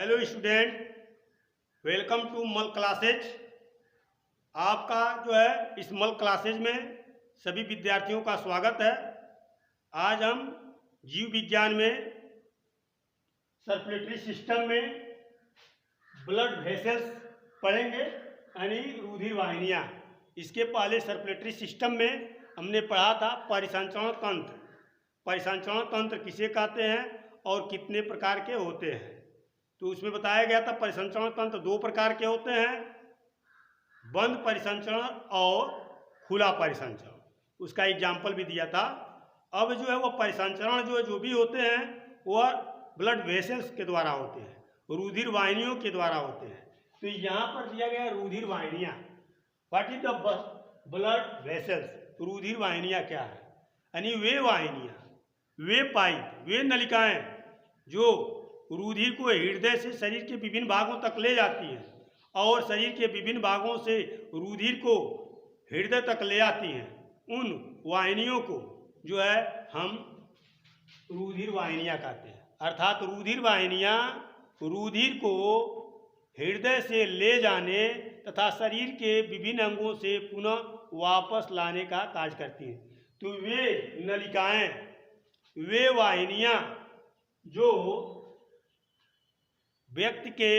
Hello student, welcome to मल classes. आपका जो है इस मल क्लासेज में सभी विद्यार्थियों का स्वागत है। आज हम जीव विज्ञान में सर्कुलेटरी सिस्टम में ब्लड वेसल्स पढ़ेंगे, यानी रुधिर वाहिनियाँ। इसके पहले सर्कुलेटरी सिस्टम में हमने पढ़ा था परिसंचरण तंत्र। परिसंचरण तंत्र किसे कहते हैं और कितने प्रकार के होते हैं। तो उसमें बताया गया था परिसंचरण तंत्र दो प्रकार के होते हैं, बंद परिसंचरण और खुला परिसंचरण। उसका एग्जाम्पल भी दिया था। अब जो है वो परिसंचरण जो भी होते हैं वह ब्लड वेसल्स के द्वारा होते हैं, रुधिर वाहिनियों के द्वारा होते हैं। तो यहाँ पर दिया गया रुधिर वाहिनियाँ। What is the blood vessels? रुधिर वाहिनियाँ क्या है? यानी वे वाहिनियाँ, वे पाइप, वे नलिकाएं जो रुधिर को हृदय से शरीर के विभिन्न भागों तक ले जाती हैं और शरीर के विभिन्न भागों से रुधिर को हृदय तक ले आती हैं। उन वाहिनियों को जो है हम रुधिर वाहिनियाँ कहते हैं। अर्थात रुधिर वाहिनियाँ रुधिर को हृदय से ले जाने तथा शरीर के विभिन्न अंगों से पुनः वापस लाने का कार्य करती हैं। तो वे नलिकाएं, वे वाहिनियाँ जो व्यक्ति के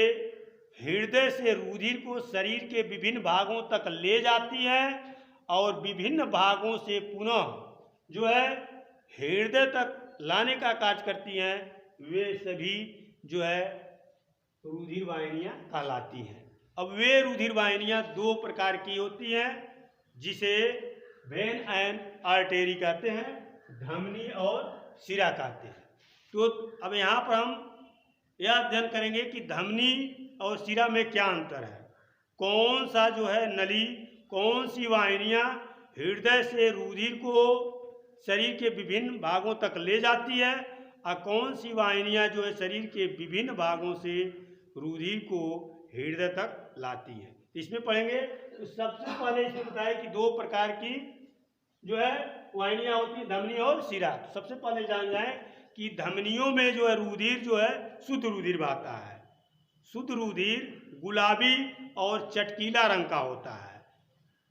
हृदय से रुधिर को शरीर के विभिन्न भागों तक ले जाती है और विभिन्न भागों से पुनः जो है हृदय तक लाने का कार्य करती हैं, वे सभी जो है रुधिर वाहिनियाँ कहलाती हैं। अब वे रुधिर वाहिनियाँ दो प्रकार की होती हैं, जिसे वेन एंड आर्टेरी कहते हैं, धमनी और शिरा कहते हैं। तो अब यहाँ पर हम यह अध्ययन करेंगे कि धमनी और शिरा में क्या अंतर है, कौन सा जो है नली, कौन सी वाहिनियाँ हृदय से रुधिर को शरीर के विभिन्न भागों तक ले जाती है और कौन सी वाहिनियाँ जो है शरीर के विभिन्न भागों से रुधिर को हृदय तक लाती है। इसमें पढ़ेंगे। तो सबसे पहले इसमें बताया कि दो प्रकार की जो है वाहिनियाँ होती है, धमनी और शिरा। तो सबसे पहले जान जाएं कि धमनियों में जो है रुधिर जो है शुद्ध रुधिर बहता है। शुद्ध रुधिर गुलाबी और चटकीला रंग का होता है,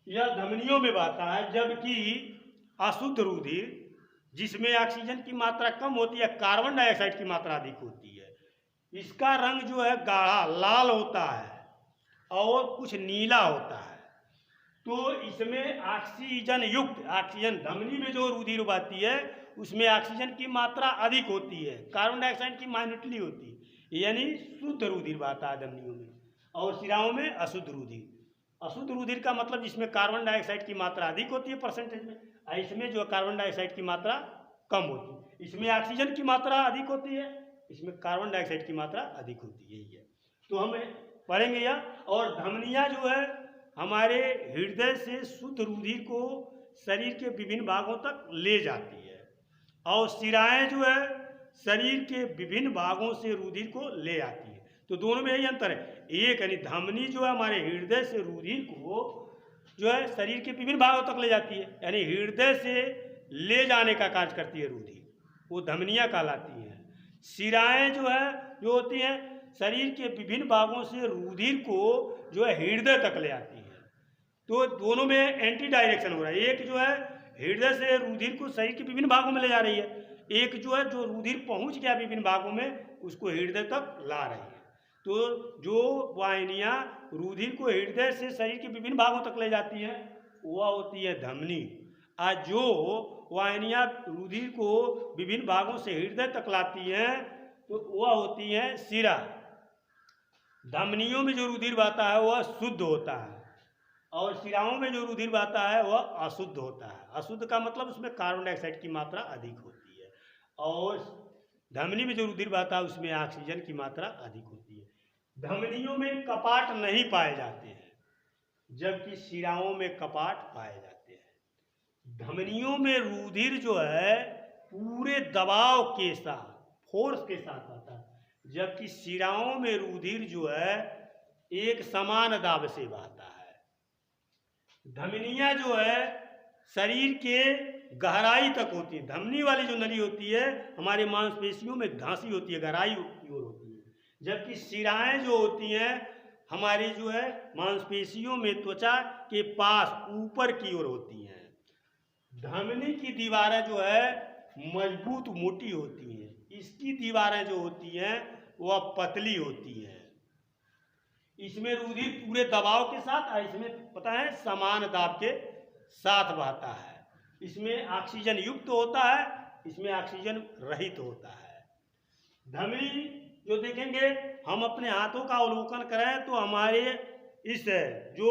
यह धमनियों में बहता है। जबकि अशुद्ध रुधिर जिसमें ऑक्सीजन की मात्रा कम होती है, कार्बन डाइऑक्साइड की मात्रा अधिक होती है, इसका रंग जो है गाढ़ा लाल होता है और कुछ नीला होता है। तो इसमें ऑक्सीजन युक्त, ऑक्सीजन धमनी में जो रुधिर बहती है उसमें ऑक्सीजन की मात्रा अधिक होती है, कार्बन डाइऑक्साइड की माइनॉरिटी होती है, यानी शुद्ध रुधिर बहता है धमनियों में। और शिराओं में अशुद्ध रुधिर। अशुद्ध रुधिर का मतलब जिसमें कार्बन डाइऑक्साइड की मात्रा अधिक होती है परसेंटेज में, और इसमें जो कार्बन डाइऑक्साइड की मात्रा कम होती है। इसमें ऑक्सीजन की मात्रा अधिक होती है, इसमें कार्बन डाइऑक्साइड की मात्रा अधिक होती है। यही है, तो हम पढ़ेंगे यह। और धमनियाँ जो है हमारे हृदय से शुद्ध रुधिर को शरीर के विभिन्न भागों तक ले जाती है और शिराएं जो है शरीर के विभिन्न भागों से रुधिर को ले आती है। तो दोनों में यही अंतर है। एक यानी धमनी जो है हमारे हृदय से रुधिर को जो है शरीर के विभिन्न भागों तक ले जाती है, यानी हृदय से ले जाने का कार्य करती है रुधिर, वो धमनियाँ कहलाती हैं। शिराएं जो है जो होती हैं शरीर के विभिन्न भागों से रुधिर को जो है हृदय तक ले आती है। तो दोनों में एंटी डायरेक्शन हो रहा है। एक जो है हृदय से रुधिर को शरीर के विभिन्न भागों में ले जा रही है, एक जो है जो रुधिर पहुंच गया विभिन्न भागों में उसको हृदय तक ला रही है। तो जो वाहिनियाँ रुधिर को हृदय से शरीर के विभिन्न भागों तक ले जाती है वह होती है धमनी, और जो वाहिनियाँ रुधिर को विभिन्न भागों से हृदय तक लाती हैं तो वह होती है शिरा। धमनियों में जो रुधिर बहता है वह शुद्ध होता है और शिराओं में जो रुधिर बहता है वह अशुद्ध होता है। अशुद्ध का मतलब उसमें कार्बन डाइऑक्साइड की मात्रा अधिक होती है और धमनी में जो रुधिर बहता है उसमें ऑक्सीजन की मात्रा अधिक होती है। धमनियों में कपाट नहीं पाए जाते हैं, जबकि शिराओं में कपाट पाए जाते हैं। धमनियों में रुधिर जो है पूरे दबाव के साथ, फोर्स के साथ आता है, जबकि शिराओं में रुधिर जो है एक समान दाब से बहता है। धमनियाँ जो है शरीर के गहराई तक होती है। धमनी वाली जो नली होती है हमारे मांसपेशियों में धंसी होती है, गहराई की ओर होती है, जबकि शिराएं जो होती हैं हमारी जो है मांसपेशियों में त्वचा के पास ऊपर की ओर होती हैं। धमनी की दीवारें जो है मजबूत मोटी होती हैं, इसकी दीवारें जो होती हैं वह पतली होती हैं। इसमें रुधिर पूरे दबाव के साथ, इसमें पता है समान दाब के साथ बहता है। इसमें ऑक्सीजन युक्त होता है, इसमें ऑक्सीजन रहित होता है। धमनी जो देखेंगे, हम अपने हाथों का अवलोकन करें तो हमारे इस जो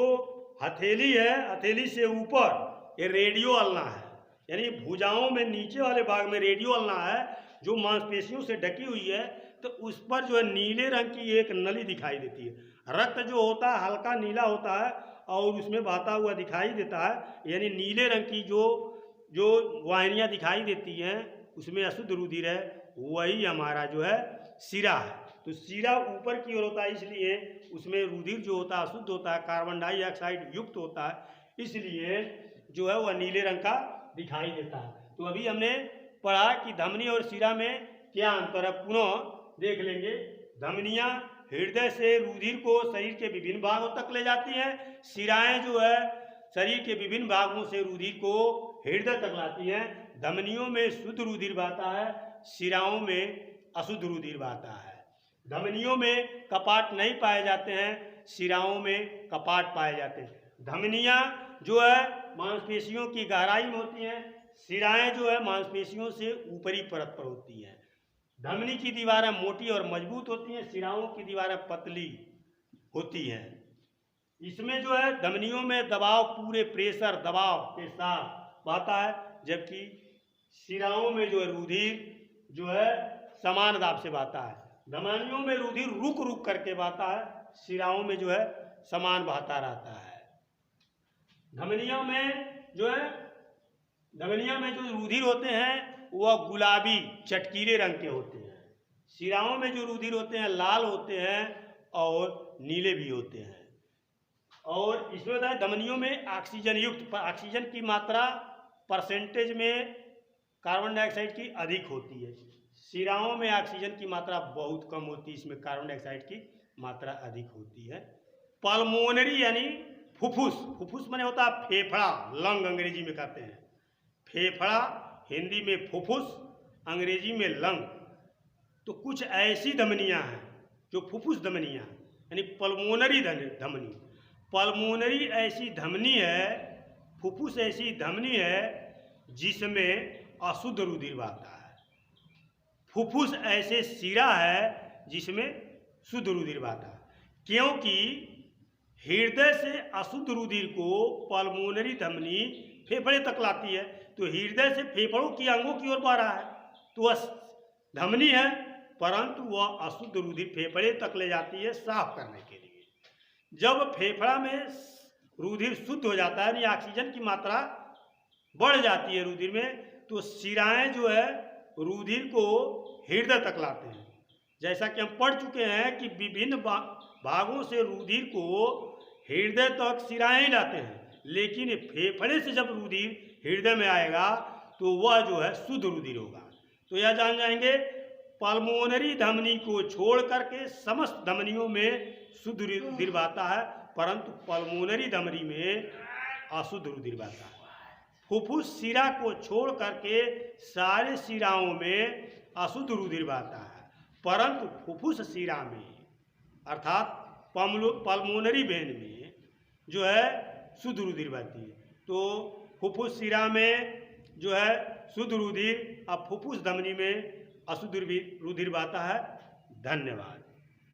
हथेली है, हथेली से ऊपर ये रेडियो अल्ना है, यानी भुजाओं में नीचे वाले भाग में रेडियो अल्ना है जो मांसपेशियों से ढकी हुई है। तो उस पर जो है नीले रंग की एक नली दिखाई देती है। रक्त जो होता है हल्का नीला होता है और उसमें बहता हुआ दिखाई देता है, यानी नीले रंग की जो वाहिनियाँ दिखाई देती हैं उसमें अशुद्ध रुधिर है, वही हमारा जो है शिरा है। तो शिरा ऊपर की ओर होता है, इसलिए उसमें रुधिर जो होता है अशुद्ध होता है, कार्बन डाइऑक्साइड युक्त होता है, इसलिए जो है वह नीले रंग का दिखाई देता है। तो अभी हमने पढ़ा कि धमनी और शिरा में क्या अंतर है, पुनः देख लेंगे। धमनियाँ हृदय से रुधिर को शरीर के विभिन्न भागों तक ले जाती हैं। शिराएं जो है शरीर के विभिन्न भागों से रुधिर को हृदय तक लाती हैं। धमनियों में शुद्ध रुधिर बहता है, शिराओं में अशुद्ध रुधिर बहता है। धमनियों में कपाट नहीं पाए जाते हैं, शिराओं में कपाट पाए जाते हैं। धमनियाँ जो है मांसपेशियों की गहराई में होती हैं, शिराएं जो है मांसपेशियों से ऊपरी परत पर होती हैं। धमनी की दीवारें मोटी और मजबूत होती हैं, शिराओं की दीवारें पतली होती हैं। इसमें जो है धमनियों में दबाव पूरे प्रेशर दबाव के साथ बहता है, जबकि शिराओं में जो है रुधिर जो है समान दाब से बहता है। धमनियों में रुधिर रुक रुक करके बहता है, शिराओं में जो है समान बहता रहता है। धमनियों में जो रुधिर होते हैं वह गुलाबी चटकीले रंग के होते हैं। शिराओं में जो रुधिर होते हैं लाल होते हैं और नीले भी होते हैं। और इसमें होता है धमनियों में ऑक्सीजन युक्त, ऑक्सीजन की मात्रा परसेंटेज में कार्बन डाइऑक्साइड की अधिक होती है। शिराओं में ऑक्सीजन की मात्रा बहुत कम होती है, इसमें कार्बन डाइऑक्साइड की मात्रा अधिक होती है। पल्मोनरी यानी फुफ्फुस, फुफ्फुस माने होता है फेफड़ा, लंग अंग्रेजी में कहते हैं। फेफड़ा हिंदी में फुफ्फुस, अंग्रेजी में लंग। तो कुछ ऐसी धमनियां हैं जो फुफ्फुस धमनियां यानी पल्मोनरी धमनी। पल्मोनरी ऐसी धमनी है, फुफ्फुस ऐसी धमनी है जिसमें अशुद्ध रुधिर बहता है। फुफ्फुस ऐसे शिरा है जिसमें शुद्ध रुधिर बहता है। क्योंकि हृदय से अशुद्ध रुधिर को पल्मोनरी धमनी फेफड़े तक लाती है, तो हृदय से फेफड़ों की अंगों की ओर बह रहा है, तो वह धमनी है, परंतु वह अशुद्ध रुधिर फेफड़े तक ले जाती है साफ करने के लिए। जब फेफड़ा में रुधिर शुद्ध हो जाता है, यानी ऑक्सीजन की मात्रा बढ़ जाती है रुधिर में, तो शिराएं जो है रुधिर को हृदय तक लाते हैं। जैसा कि हम पढ़ चुके हैं कि विभिन्न भागों से रुधिर को हृदय तक शिराएं ही लाते हैं, लेकिन फेफड़े से जब रुधिर हृदय में आएगा तो वह जो है शुद्ध रुधिर होगा। तो यह जान जाएंगे, पल्मोनरी धमनी को छोड़ करके समस्त धमनियों में शुद्ध रुधिर बहता है, परंतु पल्मोनरी धमनी में अशुद्ध रुधिर बहता है। फुफ्फुस शिरा को छोड़ करके सारे शिराओं में अशुद्ध रुधिर बहता है, परंतु फुफ्फुस शिरा में अर्थात पल्मोनरी वेन में जो है शुद्ध रुधिर बहती है। तो फुफ्फुस शिरा में जो है शुद्ध रुधिर, अब फुफ्फुस धमनी में अशुद्ध रुधिर बहता है। धन्यवाद।